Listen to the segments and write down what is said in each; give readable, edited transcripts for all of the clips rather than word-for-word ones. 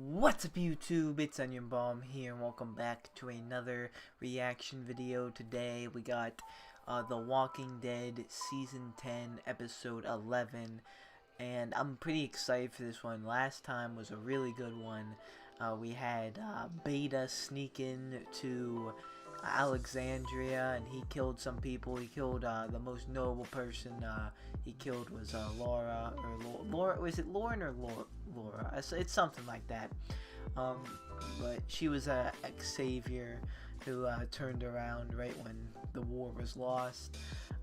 What's up YouTube, it's Onion Bomb here and welcome back to another reaction video. Today we got The Walking Dead Season 10 Episode 11 and I'm pretty excited for this one. Last time was a really good one. We had Beta sneak in to Alexandria and he killed some people. He killed the most notable person he killed was Laura, or Laura, was it Lauren or Laura? It's something like that. But she was a ex-savior who turned around right when the war was lost.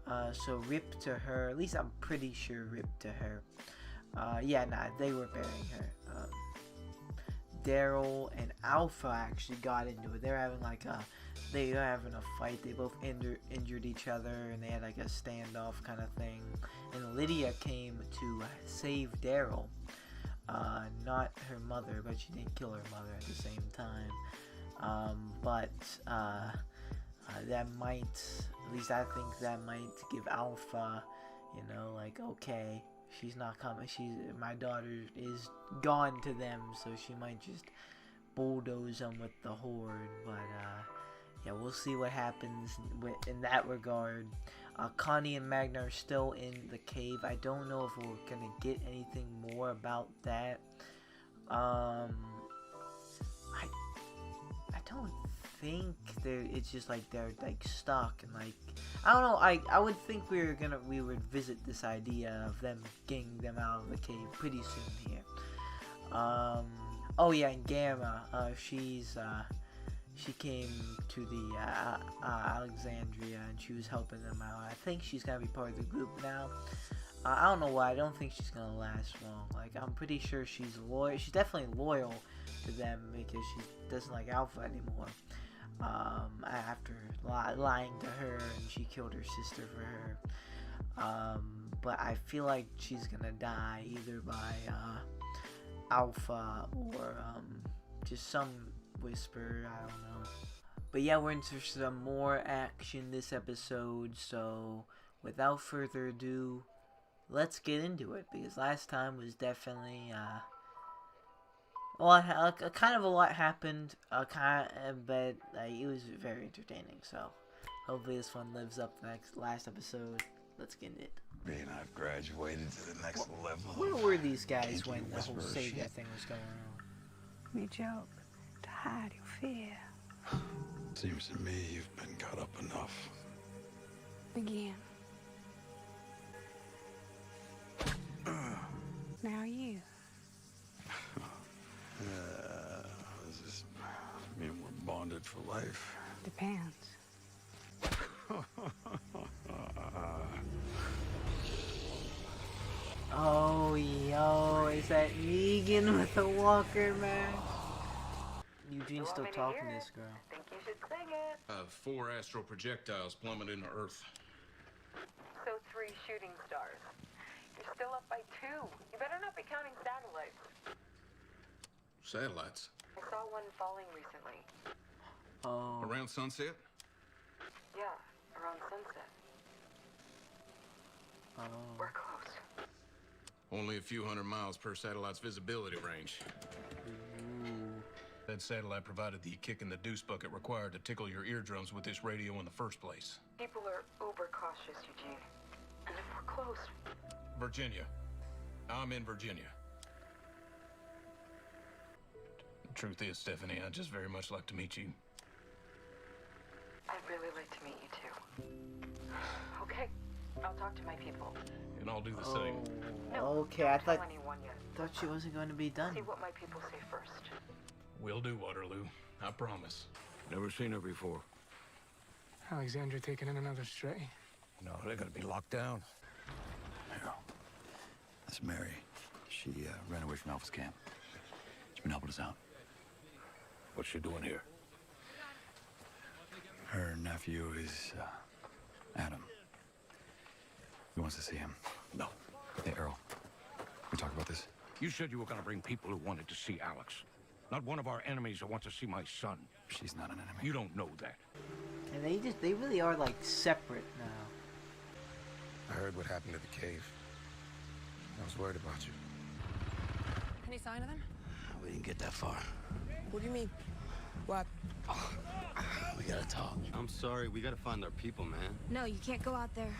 So rip to her, at least I'm pretty sure rip to her. Yeah, nah, they were burying her. Daryl and Alpha actually got into it. They were having a fight. They both injured each other, and they had like a standoff kind of thing. And Lydia came to save Daryl, not her mother, but she didn't kill her mother at the same time. That might, at least I think that might give Alpha, you know, like, okay, she's not coming. My daughter is gone to them, so she might just bulldoze them with the horde. But yeah, we'll see what happens in that regard. Connie and Magna are still in the cave. I don't know if we're gonna get anything more about that. I don't think it's just like they're like stuck and like, I don't know. I would think we would visit this idea of them getting them out of the cave pretty soon here. Oh yeah, and Gamma, she came to the Alexandria and she was helping them out. I think she's gonna be part of the group now. I don't know why. I don't think she's gonna last long. Like, I'm pretty sure she's loyal. She's definitely loyal to them because she doesn't like Alpha anymore. After lying to her and she killed her sister for her. But I feel like she's gonna die either by Alpha or just some whisper, I don't know. But yeah, we're into some more action this episode, so without further ado, let's get into it, because last time was definitely kind of a lot happened, but it was very entertaining. So hopefully this one lives up to the last episode. Let's get into it. And I've graduated to the next level. Where were these guys when the whole savior thing was going on? We joke to hide your fear. Seems to me you've been cut up enough. Begin. Now you. Does this mean we're bonded for life? Depends. Oh, yo, is that Negan with the walker, man? Eugene's still talking to this girl. Think you should sing it. 4 astral projectiles plummeted into Earth. So 3 shooting stars. You're still up by 2. You better not be counting satellites. Satellites? I saw one falling recently. Oh. Around sunset? Yeah, around sunset. Oh. We're close. Only a few hundred miles per satellite's visibility range. Ooh. That satellite provided the kick in the deuce bucket required to tickle your eardrums with this radio in the first place. People are uber cautious, Eugene. And if we're close... Virginia. I'm in Virginia. The truth is, Stephanie, I'd just very much like to meet you. I'd really like to meet you too. Okay, I'll talk to my people. And I'll do the same. No, Okay, don't I tell anyone yet. thought she wasn't going to be See done. what my people say first. We'll do, Waterloo. I promise. Never seen her before. Alexandria taking in another stray. No, they're gonna be locked down. Here. That's Mary. She ran away from Alpha's camp. She's been helping us out. What's she doing here? Her nephew is Adam. He wants to see him. No. Hey, Earl. We talk about this? You said you were gonna bring people who wanted to see Alex. Not one of our enemies who wants to see my son. She's not an enemy. You don't know that. And they really are like separate now. I heard what happened at the cave. I was worried about you. Any sign of them? We didn't get that far. What do you mean? What? We gotta talk. I'm sorry, we gotta find our people, man. No, you can't go out there.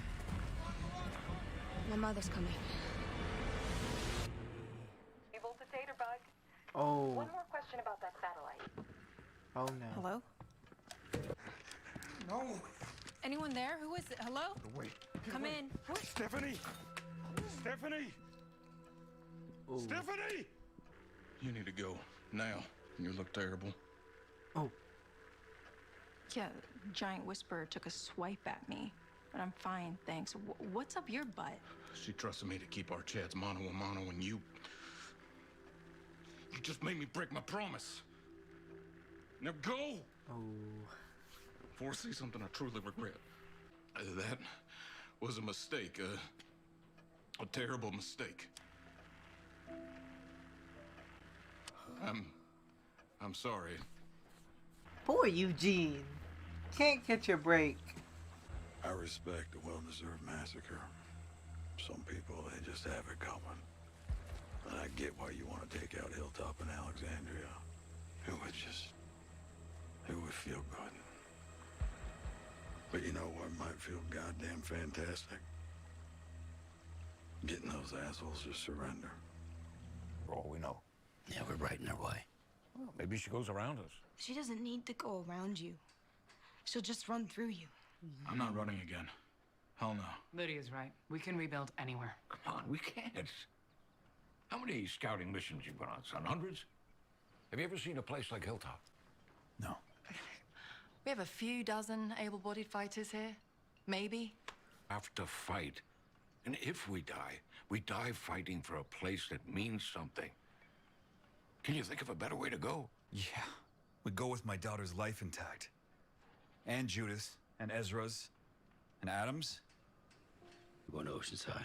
My mother's coming. Evil potato bug. Oh. One more question about that satellite. Oh no. Hello? No. Anyone there? Who is it? Hello? Wait. Come in. What? Stephanie! Stephanie! Ooh. Stephanie! You need to go now. You look terrible. Oh. Yeah, giant whisperer took a swipe at me, but I'm fine, thanks. What's up your butt? She trusted me to keep our chats mano a mano, and you just made me break my promise. Now go! Oh. Before I say something I truly regret. That was a mistake, a terrible mistake. I'm sorry. Poor Eugene. Can't catch a break. I respect a well-deserved massacre. Some people, they just have it coming. And I get why you want to take out Hilltop and Alexandria. It would feel good. But you know what might feel goddamn fantastic? Getting those assholes to surrender. For all we know. Yeah, we're right in our way. Well, maybe she goes around us. She doesn't need to go around you. She'll just run through you. I'm not running again. Hell no. Lydia's right. We can rebuild anywhere. Come on, we can't. How many scouting missions you been on, son? Hundreds? Have you ever seen a place like Hilltop? No. We have a few dozen able-bodied fighters here. Maybe. Have to fight. And if we die fighting for a place that means something. Can you think of a better way to go? Yeah. We go with my daughter's life intact. And Judith, and Ezra's, and Adam's. We're going to Oceanside.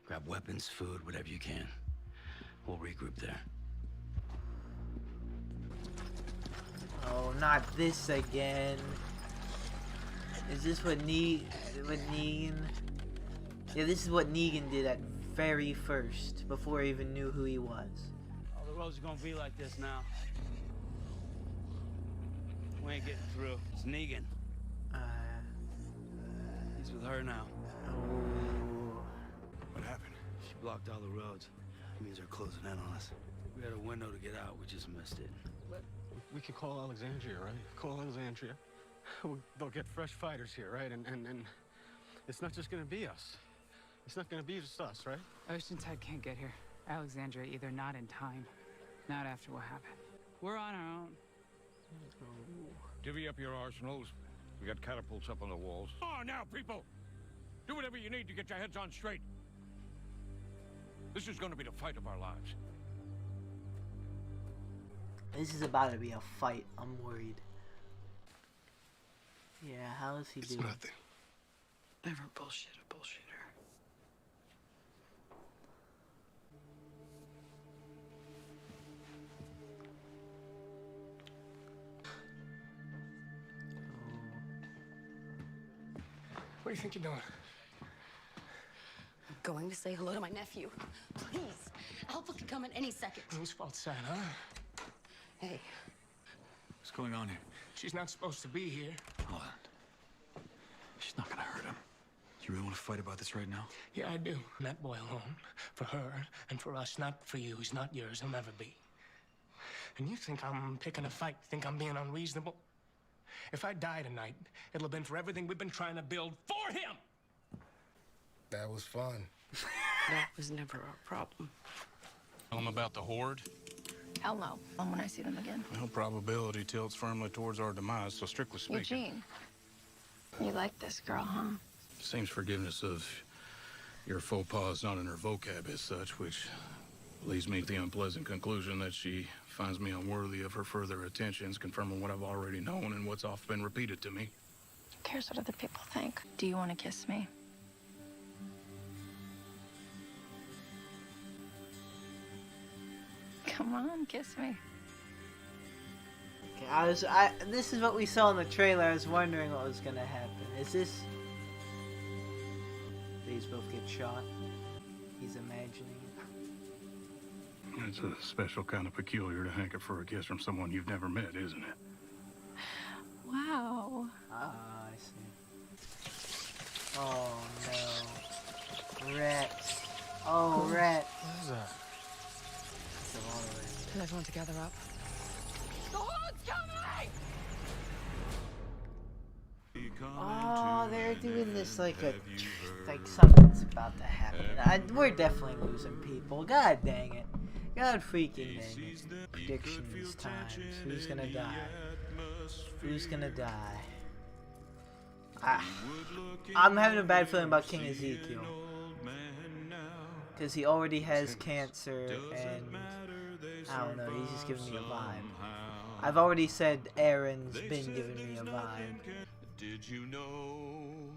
Grab weapons, food, whatever you can. We'll regroup there. Oh, not this again. Is this what Negan? Yeah, this is what Negan did at very first, before he even knew who he was. All the roads are gonna be like this now. We ain't getting through. It's Negan. He's with her now. Oh. What happened? She blocked all the roads. It means they're closing in on us. We had a window to get out. We just missed it. We could call Alexandria, right? Call Alexandria. They'll get fresh fighters here, right? And it's not just gonna be us. It's not gonna be just us, right? Oceanside can't get here. Alexandria either not in time, not after what happened. We're on our own. Divvy up your arsenals. We got catapults up on the walls. Oh, now, people! Do whatever you need to get your heads on straight. This is going to be the fight of our lives. This is about to be a fight. I'm worried. Yeah, how is he doing? It's nothing. Never bullshit a bullshitter. What do you think you're doing? I'm going to say hello to my nephew. Please. Alpha could come in any second. Whose fault's that, huh? Hey. What's going on here? She's not supposed to be here. Hold on. She's not gonna hurt him. You really want to fight about this right now? Yeah, I do. That boy alone. For her and for us, not for you. He's not yours. He'll never be. And you think I'm picking a fight? Think I'm being unreasonable? If I die tonight, it'll have been for everything we've been trying to build for him! That was fun. That was never our problem. Tell them about the Horde. Hell no. When I see them again. Well, probability tilts firmly towards our demise, so strictly speaking. Eugene, you like this girl, huh? Seems forgiveness of your faux pas is not in her vocab as such, which leads me to the unpleasant conclusion that she finds me unworthy of her further attentions, confirming what I've already known and what's often been repeated to me. Who cares what other people think? Do you want to kiss me? Come on, kiss me. Okay, this is what we saw in the trailer. I was wondering what was gonna happen. Is this... These both get shot? He's imagining it. It's a special kind of peculiar to hanker for a kiss from someone you've never met, isn't it? Wow. Ah, I see. Oh no. Rats. Oh, rats. What is that? It's a lot of rats. Tell everyone to gather up. The horde's coming! Oh, they're doing this like something's about to happen. We're definitely losing people. God dang it. God freaking dang it. Predictions times. Who's gonna die? Who's gonna die? I'm having a bad feeling about King Ezekiel. Because he already has cancer and I don't know, he's just giving me a vibe. I've already said Aaron's been giving me a vibe. Did you know?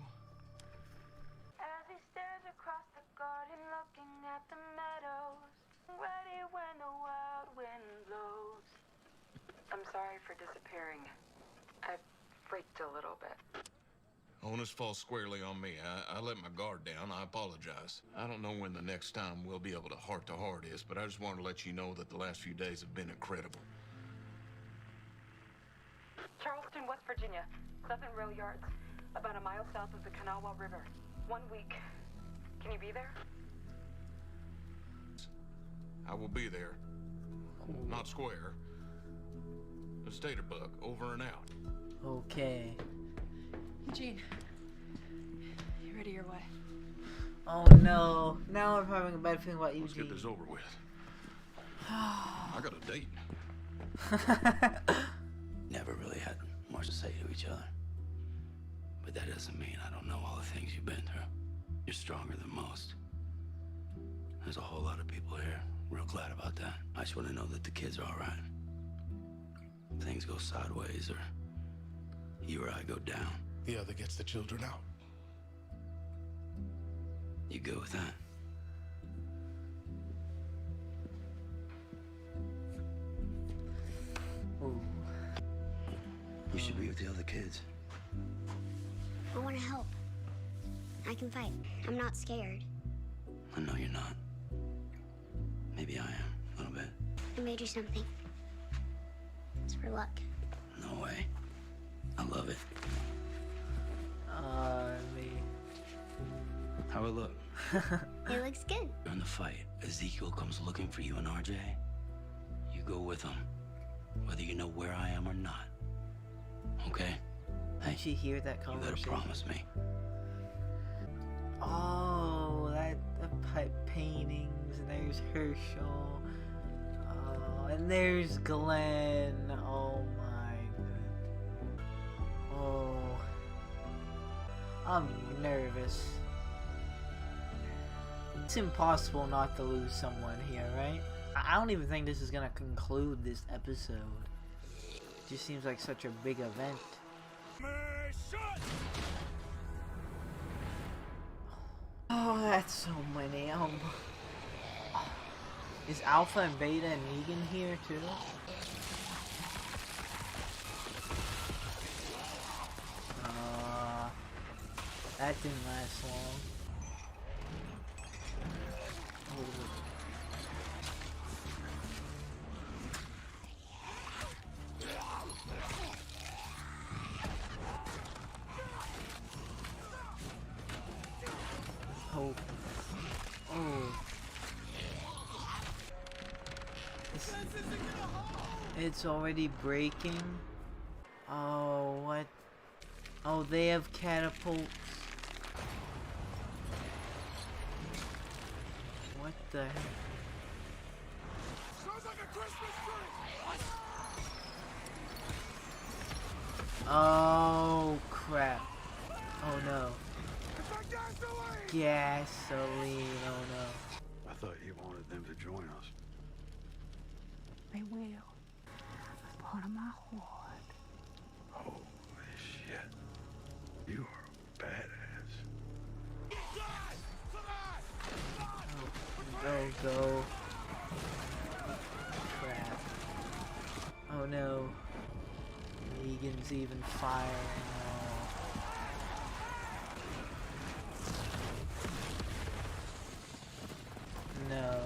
As he stares across the garden, looking at the meadows, ready when the wild wind blows. I'm sorry for disappearing. I freaked a little bit. Onus falls squarely on me. I let my guard down. I apologize. I don't know when the next time we'll be able to heart is, but I just wanted to let you know that the last few days have been incredible. Charleston, West Virginia. Southern Rail Yards. About a mile south of the Kanawha River. 1 week. Can you be there? I will be there. Not square. A stater buck, over and out. Okay. Eugene, you ready your way? Oh no. Now I'm having a bad feeling about Eugene. Let's get this over with. I got a date. Never really had much to say to each other. But that doesn't mean I don't know all the things you've been through. You're stronger than most. There's a whole lot of people here. Real glad about that. I just want to know that the kids are all right. If things go sideways or you or I go down. The other gets the children out. You go with that? Ooh. You should be with the other kids. I want to help. I can fight. I'm not scared. I know you're not. Maybe I am, a little bit. I made you something. It's for luck. No way. I love it. Me. How it look? It looks good. During the fight, Ezekiel comes looking for you and RJ. You go with him, whether you know where I am or not. Okay? Hey, did she hear that conversation? You gotta promise me. Oh, the pipe paintings, and there's Herschel. Oh, and there's Glenn. Oh my goodness. Oh, I'm nervous. It's impossible not to lose someone here, right? I don't even think this is gonna conclude this episode. It just seems like such a big event. Oh, that's so many. Is Alpha and Beta and Negan here too? That didn't last long. Oh. Oh. It's already breaking. Oh, what? Oh, they have catapults. What the heck? Sounds like a Christmas tree. Oh, crap. Oh, no. Gasoline, oh no. I thought you wanted them to join us. They will. Part of my horde. Holy shit. You are a badass. Go. Crap. Oh no. Negan's even firing. No.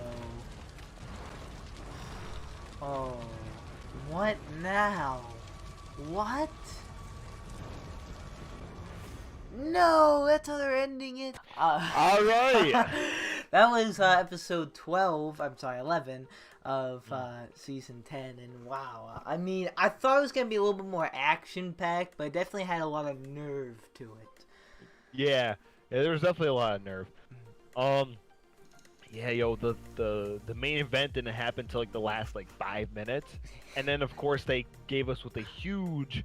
What now? What? No, that's how they're ending it. All right. That was episode 12. I'm sorry, 11 of season 10. And wow, I mean, I thought it was gonna be a little bit more action packed, but it definitely had a lot of nerve to it. Yeah, there was definitely a lot of nerve. Yeah, yo, the main event didn't happen till like the last like 5 minutes, and then of course they gave us with a huge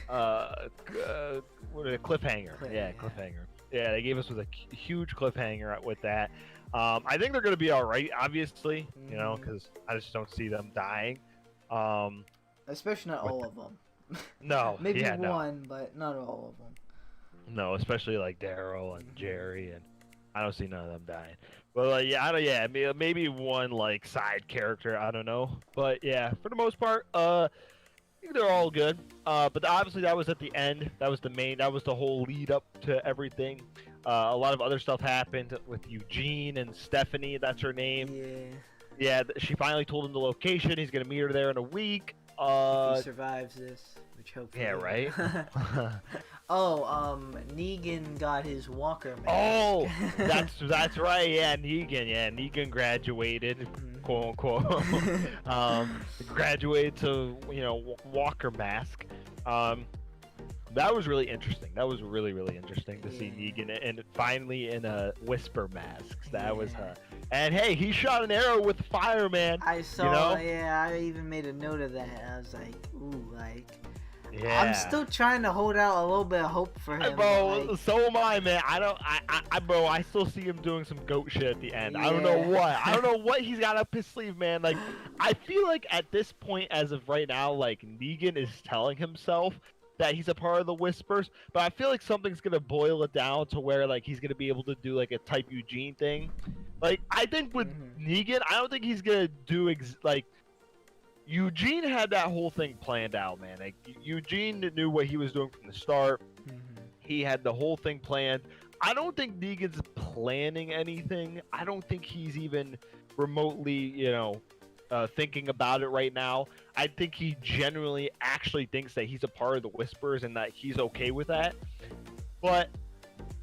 cliffhanger. Cliffhanger. Yeah, they gave us with a huge cliffhanger with that. I think they're gonna be all right, obviously, you know, because I just don't see them dying. Especially not all of them. No, maybe yeah, one, but not all of them. No, especially like Daryl and Jerry, and I don't see none of them dying. But yeah, maybe one like side character, I don't know. But yeah, for the most part, I think they're all good. But obviously that was at the end. That was the whole lead up to everything. A lot of other stuff happened with Eugene and Stephanie. That's her name. Yeah. Yeah, she finally told him the location. He's gonna meet her there in a week. If he survives this, which hopefully. Yeah, right. Negan got his Walker mask. Oh, that's right. Yeah, Negan graduated, quote unquote. Graduated to Walker mask. That was really interesting. That was really interesting to see Negan and finally in a Whisper mask. That was and hey, he shot an arrow with fire, man. I saw. Yeah, I even made a note of that. I was like, ooh, like. Yeah. I'm still trying to hold out a little bit of hope for him. Bro, so am I, man. Bro, I still see him doing some goat shit at the end. I don't know what. I don't know what he's got up his sleeve, man. Like, I feel like at this point, as of right now, like, Negan is telling himself that he's a part of the Whispers, but I feel like something's gonna boil it down to where, like, he's gonna be able to do, like, a type Eugene thing. Like, I think with Negan, I don't think he's gonna do, Eugene had that whole thing planned out, man. Like, Eugene knew what he was doing from the start. He had the whole thing planned. I don't think Negan's planning anything. I don't think he's even remotely, thinking about it right now. I think he genuinely actually thinks that he's a part of the Whispers and that he's okay with that. But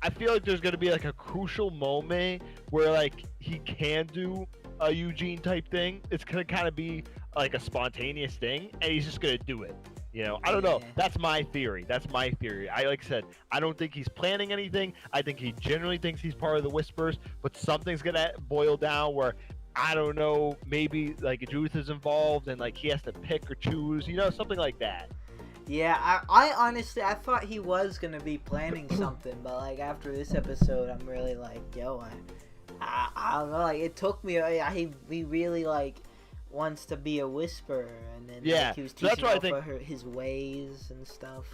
I feel like there's going to be, like, a crucial moment where, like, he can do a Eugene type thing. It's going to kind of be like a spontaneous thing, and he's just gonna do it. I don't know. That's my theory. Like I said, I don't think he's planning anything. I think he genuinely thinks he's part of the Whispers, but something's gonna boil down where, I don't know, maybe like Judith is involved and like he has to pick or choose, something like that. Yeah, I honestly, I thought he was gonna be planning something, but like after this episode, I'm really like, yo, I don't know, like it took me, he really like wants to be a Whisperer, and then like, he was teaching his ways and stuff.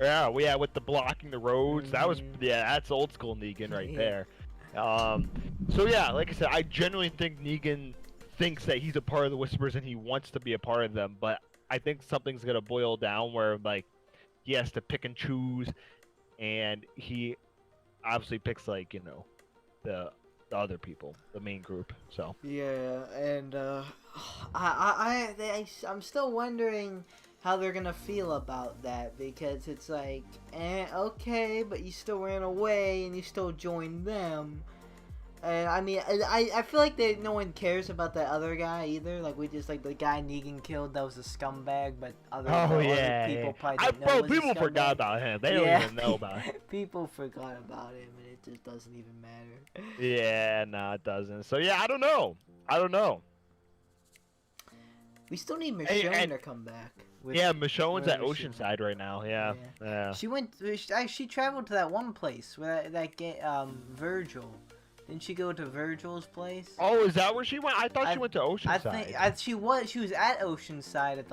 Yeah, with the blocking the roads, that was that's old school Negan right there. So yeah, like I said, I genuinely think Negan thinks that he's a part of the Whisperers and he wants to be a part of them, but I think something's gonna boil down where like he has to pick and choose, and he obviously picks like the other people, the main group. So yeah, and I'm still wondering how they're gonna feel about that, because it's like, okay, but you still ran away and you still joined them. And I mean, I feel like no one cares about that other guy either. Like, we just, like, the guy Negan killed, that was a scumbag, but other people probably didn't know people forgot about him. They don't even know about him. People forgot about him, and it just doesn't even matter. Yeah, no, it doesn't. So, yeah, I don't know. We still need Michonne to come back. Michonne's at Oceanside right now. Yeah. She traveled to that one place where Virgil. Didn't she go to Virgil's place? Oh, is that where she went? I thought she went to Oceanside. I think she was at Oceanside at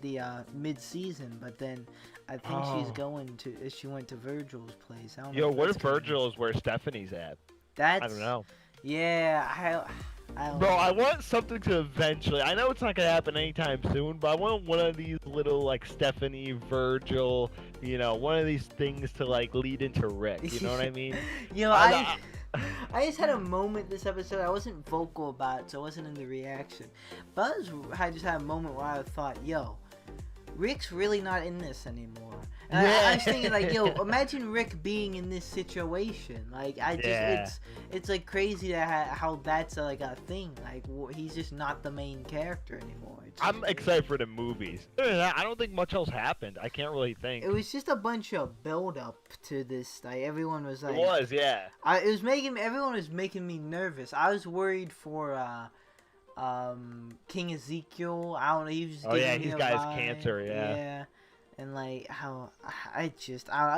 the mid-season, but then I think she went to Virgil's place. I don't know. What if Virgil is where Stephanie's at? I don't know. Yeah, Bro, I want something to eventually. I know it's not gonna happen anytime soon, but I want one of these little like Stephanie, Virgil, one of these things to like lead into Rick. You know what I mean? I just had a moment this episode. I wasn't vocal about it, so I wasn't in the reaction. But I just had a moment where I thought, yo, Rick's really not in this anymore. And I was thinking, like, yo, imagine Rick being in this situation. Like, it's like crazy that how that's like a thing. Like, he's just not the main character anymore. I'm excited for the movies. I don't think much else happened. I can't really think. It was just a bunch of build up to this. Like, everyone was like, it was, yeah. Everyone was making me nervous. I was worried for King Ezekiel. I don't know. He was just he's got his cancer. Yeah. And like how I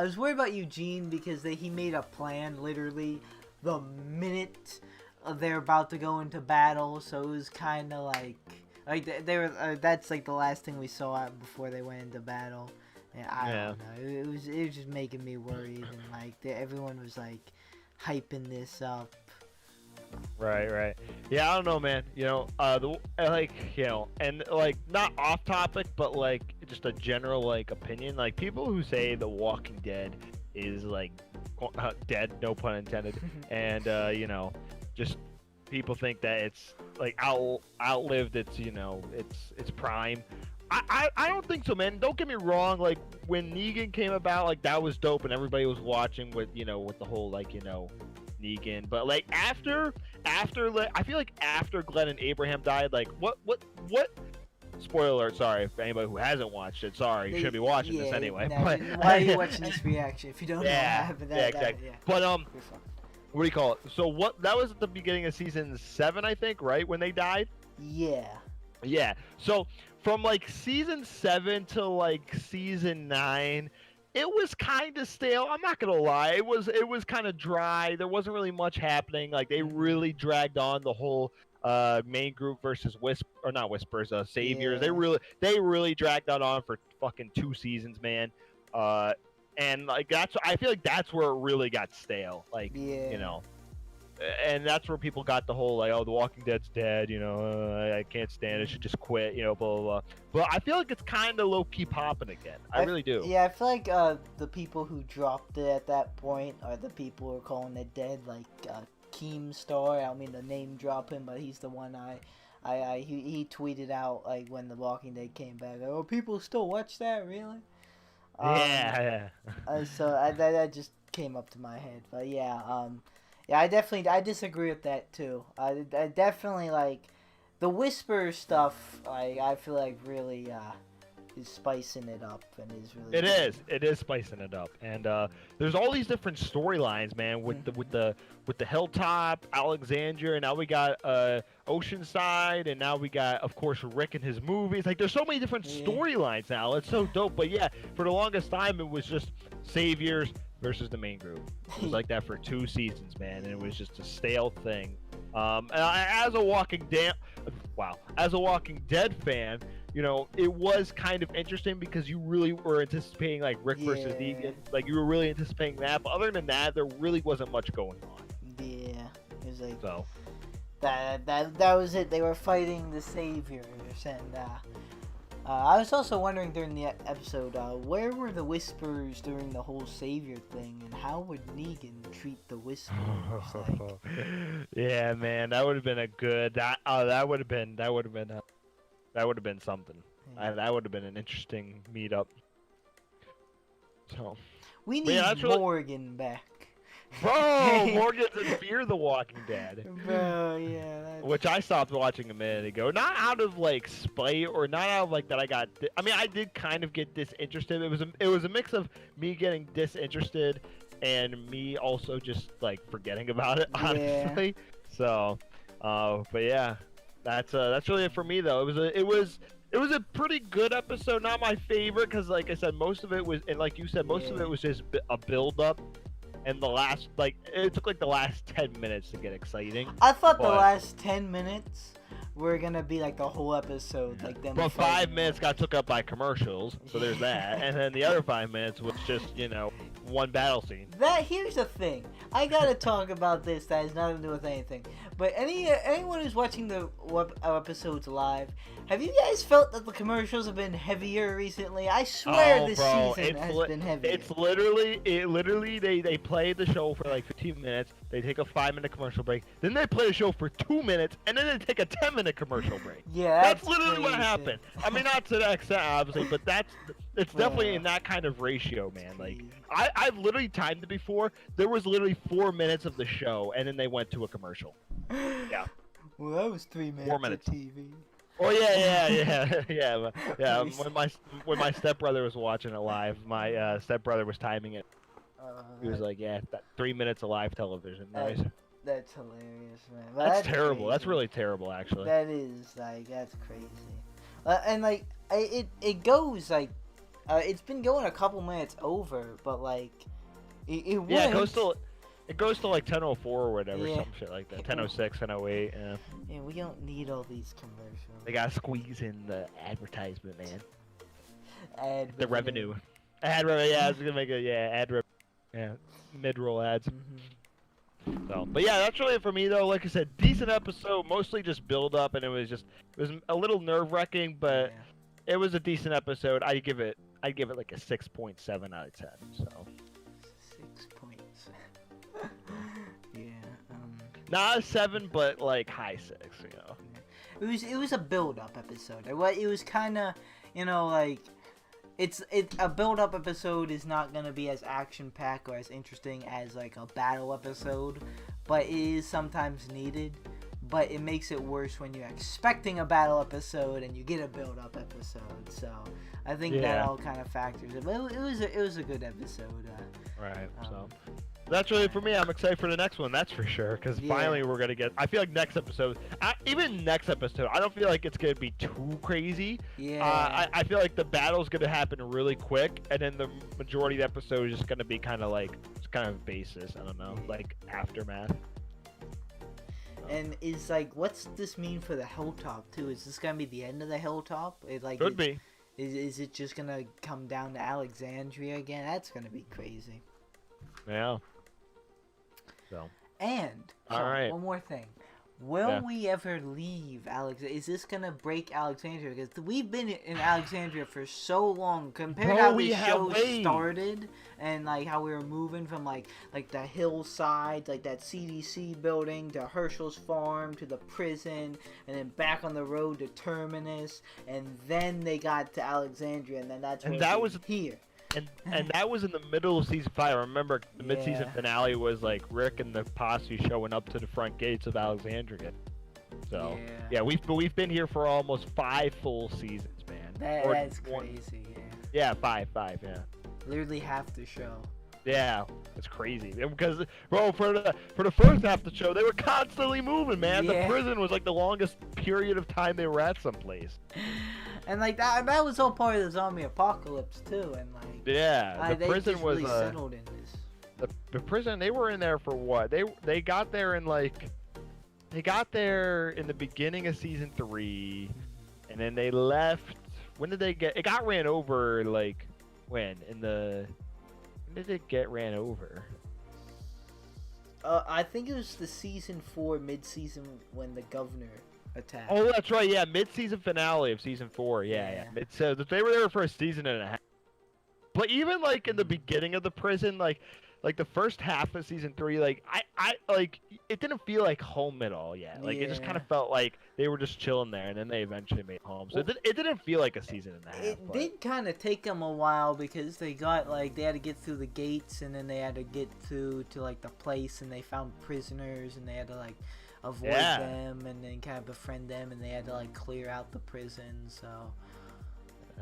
was worried about Eugene because he made a plan literally the minute they're about to go into battle. So it was kind of like they were. That's like the last thing we saw before they went into battle. And I don't know. It was just making me worried, and like everyone was like hyping this up. Right. Yeah, I don't know, man. You know, and like not off topic, but like just a general like opinion. Like people who say The Walking Dead is like dead, no pun intended, and you know, just people think that it's like outlived its its prime. I don't think so, man. Don't get me wrong. Like when Negan came about, like that was dope, and everybody was watching with the whole Negan. But like after I feel like after Glenn and Abraham died, like what spoiler alert, sorry if anybody who hasn't watched it, sorry, you should be watching this anyway. No, but why are you watching this reaction if you don't know what happened? Exactly. But what do you call it? So that was at the beginning of season 7, I think, right? When they died? Yeah. So from like season 7 to like season 9, it was kind of stale. I'm not gonna lie. It was kind of dry. There wasn't really much happening. Like they really dragged on the whole main group versus Saviors. Yeah. They really dragged that on for fucking 2 seasons, man. And like I feel like that's where it really got stale. Like you know. And that's where people got the whole like, oh, The Walking Dead's dead, I can't stand it, should just quit, blah blah blah. But I feel like it's kind of low key popping again. I really do. Yeah, I feel like the people who dropped it at that point are the people who are calling it dead, like Keemstar. I don't mean to name drop him, but he's the one he tweeted out like when The Walking Dead came back. Like, oh, people still watch that, really? So that just came up to my head, but yeah, I disagree with that too. I definitely like the Whisper stuff. Like I feel like really is spicing it up and is really. It is spicing it up, and there's all these different storylines, man. With the Hilltop, Alexandria, and now we got Oceanside, and now we got, of course, Rick and his movies. Like there's so many different storylines now. It's so dope. But yeah, for the longest time, it was just Saviors versus the main group. It was like that for 2 seasons, man, and it was just a stale thing. As a Walking Dead fan, it was kind of interesting because you really were anticipating like Rick versus Negan, like you were really anticipating that. But other than that, there really wasn't much going on. Yeah, it was like so. That was it. They were fighting the Saviors, and I was also wondering during the episode, where were the Whispers during the whole Savior thing, and how would Negan treat the Whispers? Yeah, man, that would have been a good. That would have been something. That would have been an interesting meetup. So we need Morgan back. Bro, Morgan's in Fear the Walking Dead. Bro, yeah. Which I stopped watching a minute ago. Not out of like spite or not out of like that I got. I mean, I did kind of get disinterested. It was a mix of me getting disinterested and me also just like forgetting about it, honestly. So, but yeah, that's really it for me though. It was a pretty good episode. Not my favorite because, like I said, most of it was, and like you said, most of it was just a build up. And it took like the last 10 minutes to get exciting. I thought the last 10 minutes were gonna be like the whole episode, like them. But 5 minutes got took up by commercials, so there's that, and then the other 5 minutes was just one battle scene. Here's the thing. I gotta talk about this. That has nothing to do with anything. But anyone who's watching the episodes live, have you guys felt that the commercials have been heavier recently? I swear this season has been heavier. It's literally they play the show for like 15 minutes. They take a 5-minute commercial break. Then they play the show for 2 minutes, and then they take a 10-minute commercial break. Yeah, that's literally what happened. I mean, not to that extent, obviously, but it's definitely in that kind of ratio, man. Like I've literally timed it before. There was literally 4 minutes of the show, and then they went to a commercial. Yeah. Well, that was 3 minutes. 4 minutes of TV. Oh yeah. When my stepbrother was watching it live, my stepbrother was timing it. He was like, "Yeah, 3 minutes of live television." Nice. That's hilarious, man. That's terrible. Crazy. That's really terrible, actually. That is that's crazy. And like it goes like it's been going a couple minutes over, but like it yeah, it goes to like 10:04 or whatever, yeah. some shit like that. 10:06, 10:08. Yeah. Yeah, we don't need all these commercials. They gotta squeeze in the advertisement, man. The revenue. Ad revenue. Yeah, I was gonna make ad revenue. Yeah, mid-roll ads. So, but yeah, that's really it for me though. Like I said, decent episode, mostly just build up, and it was a little nerve-wracking, but it was a decent episode. I'd give it like a 6.7 out of 10. So 6.7. Yeah. Not a 7, but like high 6. You know. It was a build-up episode. It was kind of, like. It's a build-up episode is not gonna be as action-packed or as interesting as like a battle episode, but it is sometimes needed. But it makes it worse when you're expecting a battle episode and you get a build-up episode. So I think that all kind of factors it. But it was a good episode. Right. So that's really for me. I'm excited for the next one. That's for sure. Because finally we're gonna get. I feel like next episode, even next episode, I don't feel like it's gonna be too crazy. Yeah. I feel like the battle's gonna happen really quick, and then the majority of the episode is just gonna be kind of like kind of basis. I don't know, like aftermath. And is like, what's this mean for the Hilltop too? Is this gonna be the end of the Hilltop? Could be. Is it just gonna come down to Alexandria again? That's gonna be crazy. Yeah. So. And all right. One more thing. Will we ever leave Alexandria? Is this gonna break Alexandria? Because we've been in Alexandria for so long. Compared to how the show started, and like how we were moving from like the hillside, like that CDC building, to Herschel's farm, to the prison, and then back on the road to Terminus, and then they got to Alexandria, and then that's where that was here. And that was in the middle of season 5. I remember the mid-season finale was like Rick and the posse showing up to the front gates of Alexandria. So we've been here for almost 5 full seasons, man. That's crazy. Yeah, 5. Yeah. Literally half the show. Yeah, it's crazy. Because bro, for the first half of the show, they were constantly moving, man. The prison was like the longest period of time they were at someplace. And like that was all part of the zombie apocalypse too, and like the prison was really settled in this. The prison, they were in there for what? They got there in like the beginning of season 3, and then they left. When did they get? It got ran over like when did it get ran over? I think it was the season 4 mid-season when the governor attacked. Oh, that's right. Yeah, mid-season finale of season 4. Yeah. So they were there for a season and a half. But even like in the beginning of the prison, like the first half of season 3, like I like it didn't feel like home at all yet. Like it just kind of felt like they were just chilling there, and then they eventually made home. So it didn't feel like a season and a half. It did kind of take them a while because they got they had to get through the gates, and then they had to get to like the place, and they found prisoners, and they had to like avoid them, and then kind of befriend them, and they had to like clear out the prison. So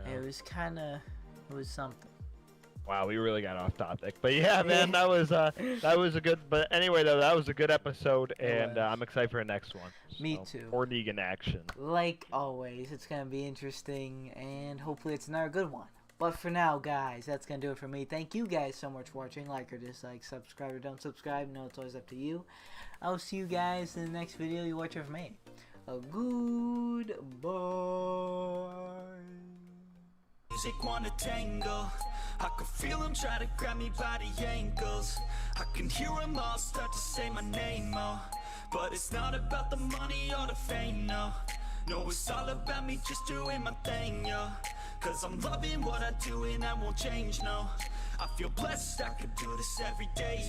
it was something. Wow, we really got off topic, but yeah, man, that was a good. But anyway, though, that was a good episode, and I'm excited for the next one. Me too. More Negan action. Like always, it's gonna be interesting, and hopefully, it's another good one. But for now, guys, that's gonna do it for me. Thank you guys so much for watching. Like or dislike, subscribe or don't subscribe. No, it's always up to you. I'll see you guys in the next video you watch of me. A goodbye. music wanna tangle. I can feel them try to grab me by the ankles. I can hear them all start to say my name, oh. But it's not about the money or the fame, no. No, it's all about me just doing my thing, yo. Cause I'm loving what I do and I won't change, no. I feel blessed I could do this every day,